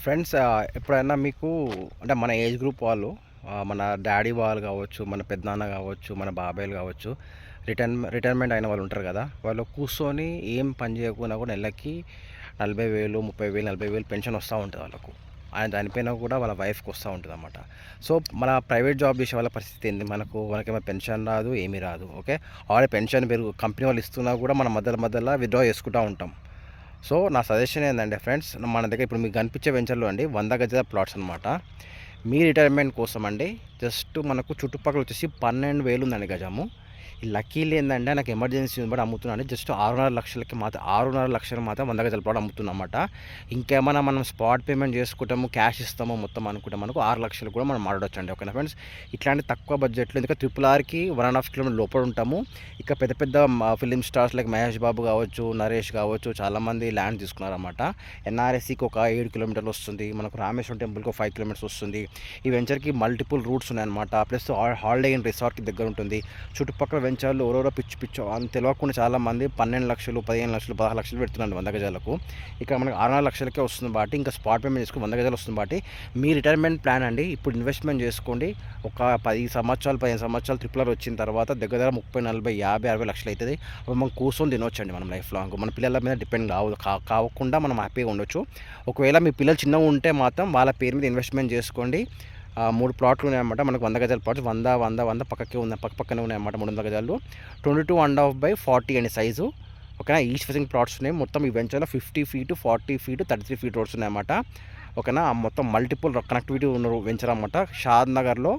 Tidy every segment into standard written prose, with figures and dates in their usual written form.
Friends ఎప్పుడైనా మీకు అంటే మన ఏజ్ గ్రూప్ వాళ్ళు మన డాడీ వాళ్ళు కావచ్చు, మన పెద్దనాన్న కావచ్చు, మన బాబాయ్లు కావచ్చు, రిటైర్మెంట్ అయిన వాళ్ళు ఉంటారు కదా. వాళ్ళు కూర్చొని ఏం పని చేయకుండా కూడా నెలకి 40,000, 30,000, 40,000 పెన్షన్ వస్తూ ఉంటుంది వాళ్ళకు. ఆయన చనిపోయినా కూడా వాళ్ళ వైఫ్కి వస్తూ ఉంటుంది అన్నమాట. సో మన ప్రైవేట్ జాబ్ చేసే వాళ్ళ పరిస్థితి ఏంది, మనకేమో పెన్షన్ రాదు, ఏమీ రాదు. ఓకే, ఆల్రెడీ పెన్షన్ కంపెనీ వాళ్ళు ఇస్తున్నా కూడా మనం మధ్యలో విత్డ్రా చేసుకుంటూ ఉంటాం. సో నా సజెషన్ ఏంటంటే ఫ్రెండ్స్, మన దగ్గర ఇప్పుడు మీకు కనిపించే వెంచర్లో అండి 100 గజాల ప్లాట్స్ అనమాట. మీ రిటైర్మెంట్ కోసం అండి జస్ట్ మనకు చుట్టుపక్కల వచ్చేసి 12,000 ఉందండి గజము. ఈ లక్కీలు ఏంటంటే నాకు ఎమర్జెన్సీ బట్టి అమ్ముతున్నాను. జస్ట్ 6.5 లక్షలు మాత్రం 100 గజాల ప్లాట్ అమ్ముతున్నమాట. ఇంకేమైనా మనం స్పాట్ పేమెంట్ చేసుకుంటాము, క్యాష్ ఇస్తాము మొత్తం అనుకుంటే మనకు 6 లక్షలు కూడా మనం మాట్లాడొచ్చండి. ఓకేనా ఫ్రెండ్స్, ఇట్లాంటి తక్కువ బడ్జెట్లో ఎందుకంటే RRRకి 1.5 కిలోమీటర్ లోపల ఉంటాము. ఇక పెద్ద పెద్ద film stars like Mahesh Babu కావచ్చు, నరేష్ కావచ్చు, చాలామంది ల్యాండ్ తీసుకున్నారన్నమాట. ఎన్ఆర్ఎస్సికి ఒక 7 కిలోమీటర్లు వస్తుంది, మనకు రామేశ్వరం టెంపుల్కి 5 కిలోమీటర్స్ వస్తుంది. ఈ వెంచర్కి మల్టిపుల్ రూట్స్ ఉన్నాయన్నమాట. ప్లస్ హాలిడే ఇన్ రిసార్ట్కి దగ్గర ఉంటుంది. చుట్టుపక్కల వెంచర్లు ఎవరెవరో పిచ్చు అని తెలియకుండా చాలామంది 12 లక్షలు, 15 లక్షలు, 16 లక్షలు పెడుతున్నాను 100 గజాలకు. ఇక్కడ మనకు 6 లక్షలకే వస్తుంది కాబట్టి ఇంకా స్పాట్ పేమెంట్ చేసుకుని 100 గజాలు వస్తుంది కాబట్టి మీ రిటైర్మెంట్ ప్లాన్ అండి. ఇప్పుడు ఇన్వెస్ట్మెంట్ చేసుకోండి. ఒక 10 సంవత్సరాలు, 15 సంవత్సరాలు ట్రిపులర్ వచ్చిన తర్వాత దగ్గర 30, 40, 50, 60 లక్షలు అవుతుంది. అప్పుడు మనం కూర్చొని తినొచ్చండి మనం లైఫ్ లాంగ్. మన పిల్లల మీద డిపెండ్ కాకుండా మనం హ్యాపీగా ఉండొచ్చు. ఒకవేళ మీ పిల్లలు చిన్నగా ఉంటే మాత్రం వాళ్ళ పేరు మీద ఇన్వెస్ట్మెంట్ చేసుకోండి. 3 ప్లాట్లు ఉన్నాయన్నమాట. మనకు 100 గజాల ప్లాట్స్ 100 పక్కనే ఉన్నాయన్నమాట. 300 గజాలు 22.5/40 అండి సైజు. ఓకేనా, ఈస్ట్ ఫేసింగ్ ప్లాట్స్ ఉన్నాయి. మొత్తం ఈ వెంచర్లో 50 ఫీట్, 40 ఫీట్, 33 ఫీట్ రోడ్స్ ఉన్నాయన్నమాట. ఓకేనా, మొత్తం మల్టిపుల్ కనెక్టివిటీ ఉన్న వెంచర్ అన్నమాట. షాద్ నగర్లో,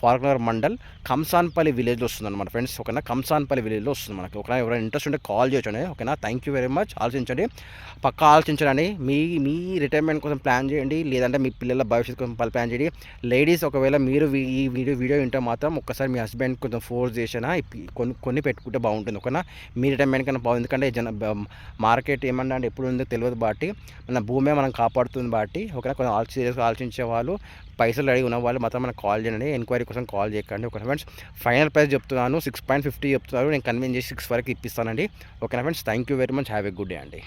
ఫారూక్ నగర్ మండల్, కంసాన్పల్లి విలేజ్లో వస్తుంది అనమాట ఫ్రెండ్స్. ఓకేనా, కంసాన్పల్లి విలేజ్లో వస్తుంది మనకి. ఓకేనా, ఎవరైనా ఇంట్రెస్ట్ ఉంటే కాల్ చేయొచ్చండి. ఓకేనా, థ్యాంక్ యూ వెరీ మచ్. ఆలోచించండి, పక్కా ఆలోచించండి. మీ రిటైర్మెంట్ కోసం ప్లాన్ చేయండి, లేదంటే మీ పిల్లల భవిష్యత్తు కోసం ప్లాన్ చేయండి. లేడీస్ ఒకవేళ మీరు ఈ వీడియో వింటే మాత్రం ఒక్కసారి మీ హస్బెండ్ కొంచెం ఫోర్స్ చేసినా కొన్ని పెట్టుకుంటే బాగుంటుంది. ఓకేనా, మీ రిటైర్మెంట్ కన్నా బాగుంది. ఎందుకంటే మార్కెట్ ఏమన్నా అంటే ఎప్పుడు ఉందో తెలియదు కాబట్టి మన భూమే మనం కాపాడుతుంది కాబట్టి. ఓకేనా, కొంచెం సీరియస్గా ఆలోచించే వాళ్ళు, పైసలు అడిగి ఉన్న వాళ్ళు మాత్రం మనకు కాల్ చేయండి. ఎంక్వైరీ కోసం కాల్ చేయకండి. ఓకేనా ఫ్రెండ్స్, ఫైనల్ ప్రైస్ చెప్తున్నాను 6.50 చెప్తున్నారు. నేను కన్విన్స్ చేసి 6 వరకు ఇప్పిస్తానండి. ఓకేనా friends, thank you very much. Have a good day అండి.